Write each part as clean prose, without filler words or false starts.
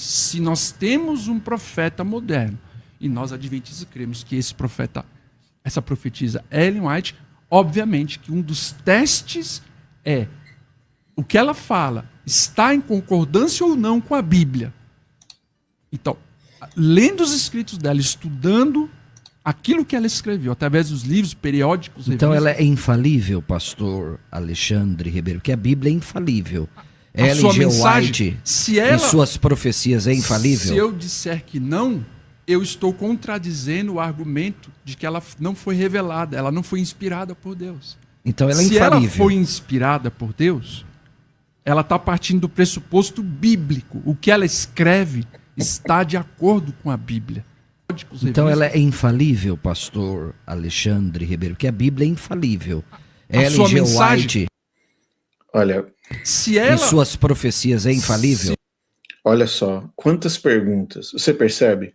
Se nós temos um profeta moderno, e nós adventistas cremos que esse profeta, essa profetisa Ellen White, obviamente que um dos testes é o que ela fala está em concordância ou não com a Bíblia. Então, lendo os escritos dela, estudando aquilo que ela escreveu, através dos livros, periódicos, então revistas, ela é infalível, pastor Alexandre Ribeiro, porque a Bíblia é infalível. a Ellen sua G. mensagem, White, se ela, em suas profecias, é infalível? se eu disser que não, eu estou contradizendo o argumento de que ela não foi revelada, ela não foi inspirada por Deus. Então ela é Se infalível. ela foi inspirada por Deus, ela está partindo do pressuposto bíblico. O que ela escreve está de acordo com a Bíblia. Então ela é infalível, pastor Alexandre Ribeiro, porque a Bíblia é infalível. A Ellen sua G. mensagem, White, Olha, se ela, em suas profecias, é infalível? olha só, quantas perguntas, você percebe?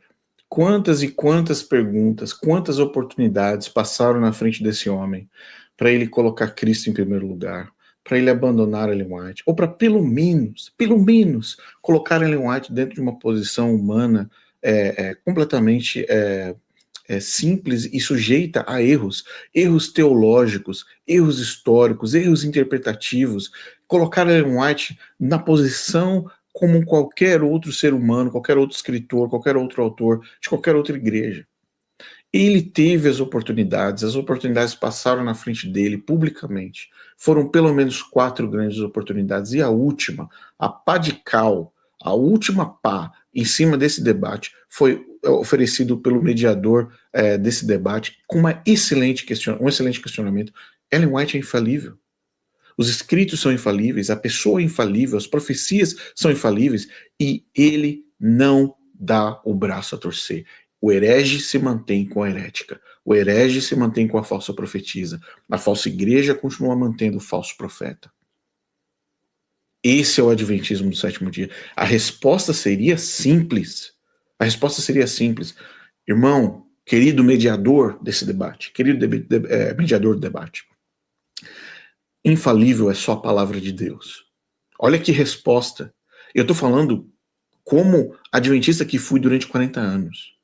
Quantas e quantas perguntas, quantas oportunidades passaram na frente desse homem para ele colocar Cristo em primeiro lugar, para ele abandonar Ellen White, ou para pelo menos, colocar Ellen White dentro de uma posição humana completamente simples e sujeita a erros teológicos, erros históricos, erros interpretativos, colocar Ellen White na posição como qualquer outro ser humano, qualquer outro escritor, qualquer outro autor, de qualquer outra igreja. Ele teve as oportunidades passaram na frente dele publicamente. Foram pelo menos 4 grandes oportunidades, e a última, a pá de cal, a última pá em cima desse debate foi oferecido pelo mediador desse debate com um excelente questionamento. Ellen White é infalível. Os escritos são infalíveis, a pessoa é infalível, as profecias são infalíveis, e ele não dá o braço a torcer. O herege se mantém com a herética, o herege se mantém com a falsa profetisa, a falsa igreja continua mantendo o falso profeta. Esse é o adventismo do sétimo dia. A resposta seria simples. Irmão, querido mediador desse debate, mediador do debate, infalível é só a palavra de Deus. Olha que resposta. Eu estou falando como adventista que fui durante 40 anos.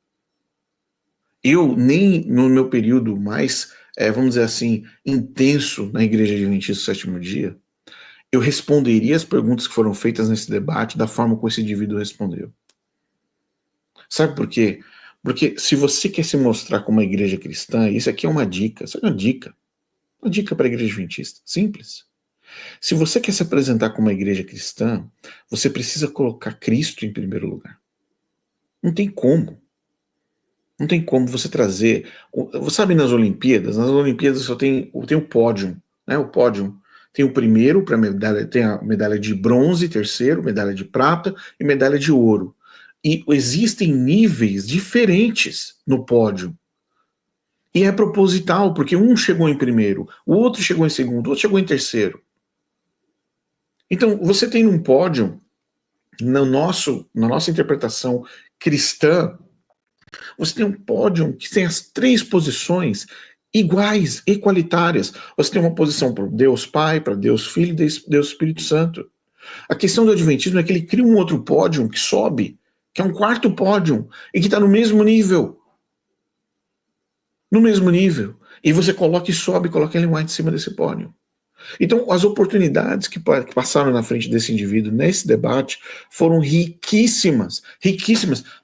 Eu nem no meu período mais, vamos dizer assim, intenso na igreja adventista do sétimo dia, eu responderia as perguntas que foram feitas nesse debate da forma como esse indivíduo respondeu. Sabe por quê? Porque se você quer se mostrar como uma igreja cristã, isso aqui é uma dica, isso é uma dica para a igreja adventista, simples. Se você quer se apresentar como uma igreja cristã, você precisa colocar Cristo em primeiro lugar. Não tem como você trazer... Sabe, nas Olimpíadas só tem o pódio, né? O pódio tem o primeiro, tem a medalha de bronze, terceiro, medalha de prata e medalha de ouro. E existem níveis diferentes no pódio. E é proposital, porque um chegou em primeiro, o outro chegou em segundo, o outro chegou em terceiro. Então, você tem um pódio, na nossa interpretação cristã, você tem um pódio que tem as 3 posições iguais, equalitárias. Você tem uma posição para Deus Pai, para Deus Filho e Deus Espírito Santo. A questão do adventismo é que ele cria um outro pódio que sobe, que é um 4º pódio, e que está no mesmo nível. E você coloca e sobe, coloca Ellen White em cima desse pódio. Então, as oportunidades que passaram na frente desse indivíduo nesse debate foram riquíssimas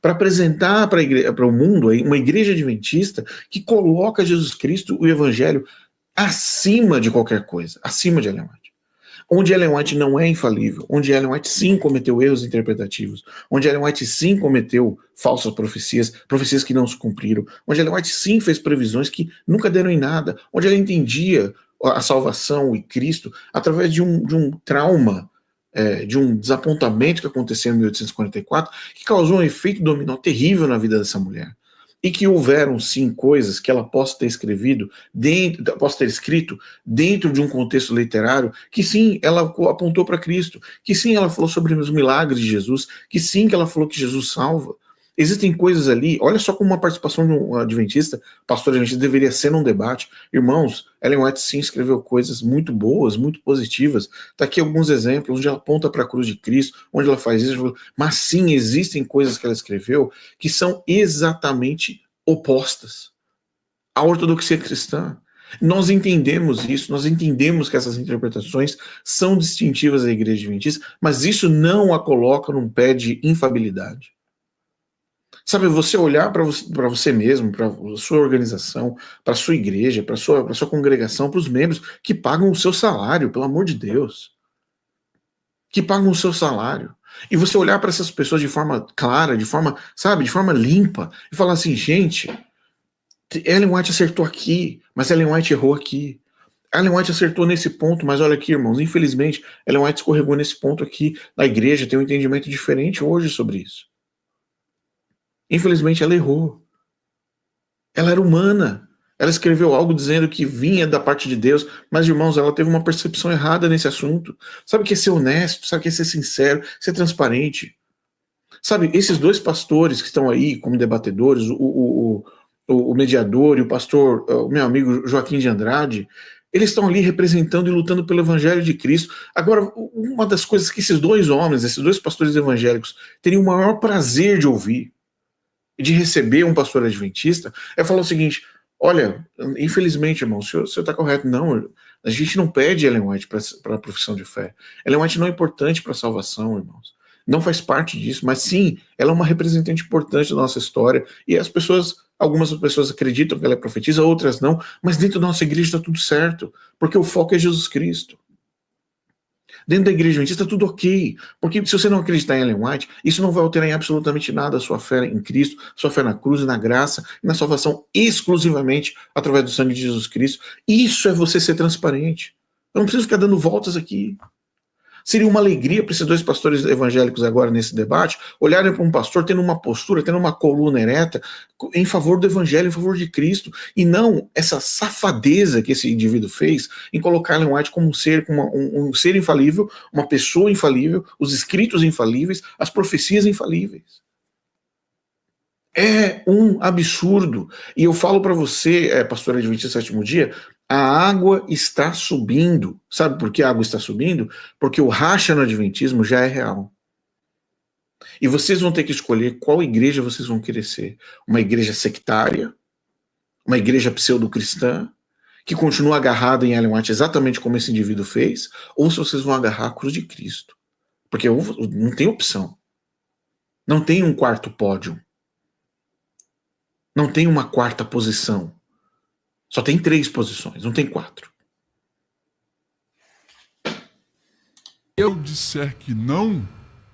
para apresentar para o mundo uma igreja adventista que coloca Jesus Cristo, o Evangelho, acima de qualquer coisa, acima de Ellen White. Onde Ellen White não é infalível, onde Ellen White sim cometeu erros interpretativos, onde Ellen White sim cometeu falsas profecias que não se cumpriram, onde Ellen White sim fez previsões que nunca deram em nada, onde ela entendia a salvação e Cristo através de um trauma, de um desapontamento que aconteceu em 1844, que causou um efeito dominó terrível na vida dessa mulher. E que houveram sim coisas que ela possa ter escrito dentro de um contexto literário, que sim, ela apontou para Cristo, que sim, ela falou sobre os milagres de Jesus, que sim, que ela falou que Jesus salva. Existem coisas ali, olha só como uma participação de um adventista, pastor adventista, deveria ser num debate. Irmãos, Ellen White sim escreveu coisas muito boas, muito positivas. Está aqui alguns exemplos, onde ela aponta para a cruz de Cristo, onde ela faz isso, mas sim, existem coisas que ela escreveu que são exatamente opostas à ortodoxia cristã. Nós entendemos isso, nós entendemos que essas interpretações são distintivas da igreja adventista, mas isso não a coloca num pé de infabilidade. Sabe, você olhar para você mesmo, para a sua organização, para a sua igreja, para a sua congregação, para os membros que pagam o seu salário, pelo amor de Deus. Que pagam o seu salário. E você olhar para essas pessoas de forma clara, de forma limpa, e falar assim, gente, Ellen White acertou aqui, mas Ellen White errou aqui. Ellen White acertou nesse ponto, mas olha aqui, irmãos, infelizmente, Ellen White escorregou nesse ponto aqui. Na igreja tem um entendimento diferente hoje sobre isso. Infelizmente ela errou. Ela era humana. Ela escreveu algo dizendo que vinha da parte de Deus, mas, irmãos, ela teve uma percepção errada nesse assunto. Sabe o que é ser honesto? Sabe o que é ser sincero? Ser transparente? Sabe, esses dois pastores que estão aí como debatedores, o mediador e o pastor, o meu amigo Joaquim de Andrade, eles estão ali representando e lutando pelo evangelho de Cristo. Agora, uma das coisas que esses dois homens, esses dois pastores evangélicos, teriam o maior prazer de ouvir, de receber um pastor adventista, é falar o seguinte, olha, infelizmente, irmão, o senhor está correto, não, a gente não pede Ellen White para a profissão de fé. Ellen White não é importante para a salvação, irmãos. Não faz parte disso, mas sim, ela é uma representante importante da nossa história, e algumas pessoas acreditam que ela é profetisa, outras não, mas dentro da nossa igreja está tudo certo, porque o foco é Jesus Cristo. Dentro da igreja adventista está tudo ok, porque se você não acreditar em Ellen White, isso não vai alterar em absolutamente nada a sua fé em Cristo, sua fé na cruz, na graça e na salvação exclusivamente através do sangue de Jesus Cristo. Isso é você ser transparente. Eu não preciso ficar dando voltas aqui. Seria uma alegria para esses dois pastores evangélicos agora nesse debate, olharem para um pastor tendo uma postura, tendo uma coluna ereta, em favor do evangelho, em favor de Cristo, e não essa safadeza que esse indivíduo fez em colocar Ellen White como um ser infalível, uma pessoa infalível, os escritos infalíveis, as profecias infalíveis. É um absurdo. E eu falo para você, pastor adventista sétimo dia, a água está subindo. Sabe por que a água está subindo? Porque o racha no adventismo já é real. E vocês vão ter que escolher qual igreja vocês vão querer ser. Uma igreja sectária, uma igreja pseudo-cristã, que continua agarrada em Ellen White exatamente como esse indivíduo fez, ou se vocês vão agarrar a cruz de Cristo. Porque não tem opção. Não tem um quarto pódio. Não tem uma quarta posição. Só tem 3 posições, não tem 4. Eu disser que não,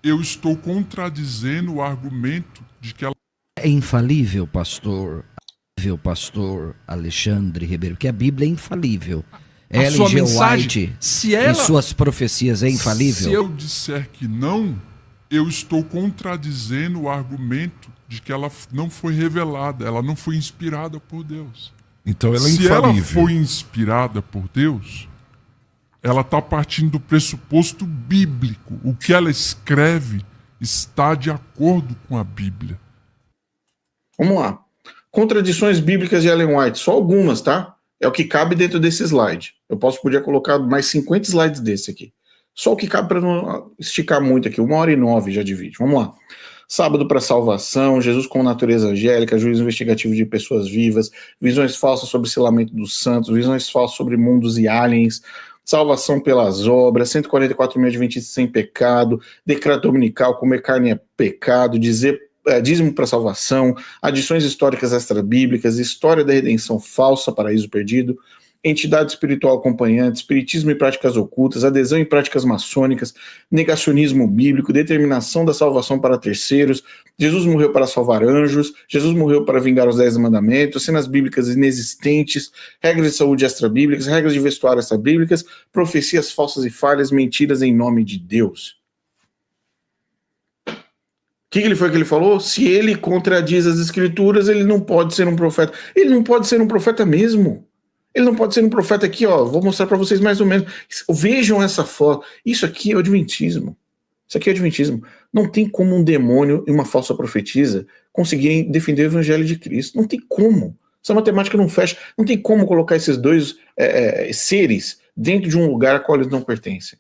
eu estou contradizendo o argumento de que ela É infalível, pastor Alexandre Ribeiro, que a Bíblia é infalível. A sua Ellen G. mensagem, White, se ela... em suas profecias, é infalível? Se eu disser que não, eu estou contradizendo o argumento de que ela não foi revelada, ela não foi inspirada por Deus. Então ela é Se ela infalível. foi inspirada por Deus, ela está partindo do pressuposto bíblico. O que ela escreve está de acordo com a Bíblia. Vamos lá. Contradições bíblicas de Ellen White, só algumas, tá? É o que cabe dentro desse slide. Podia colocar mais 50 slides desse aqui. Só o que cabe para não esticar muito aqui. 1h09 já divide. Vamos lá. Sábado para salvação, Jesus com natureza angélica, juízo investigativo de pessoas vivas, visões falsas sobre o selamento dos santos, visões falsas sobre mundos e aliens, salvação pelas obras, 144 mil adventistas sem pecado, decreto dominical, comer carne é pecado, dízimo para salvação, adições históricas extrabíblicas, história da redenção falsa, paraíso perdido, entidade espiritual acompanhante, espiritismo e práticas ocultas, adesão em práticas maçônicas, negacionismo bíblico, determinação da salvação para terceiros, Jesus morreu para salvar anjos, Jesus morreu para vingar os 10 mandamentos, cenas bíblicas inexistentes, regras de saúde extrabíblicas, regras de vestuário extrabíblicas, profecias falsas e falhas, mentiras em nome de Deus. O que ele falou? Se ele contradiz as escrituras, ele não pode ser um profeta. Ele não pode ser um profeta mesmo. Ele não pode ser um profeta aqui, ó. Vou mostrar para vocês mais ou menos. Vejam essa foto. Isso aqui é o adventismo. Isso aqui é adventismo. Não tem como um demônio e uma falsa profetisa conseguirem defender o evangelho de Cristo. Não tem como. Essa matemática não fecha. Não tem como colocar esses dois seres dentro de um lugar a qual eles não pertencem.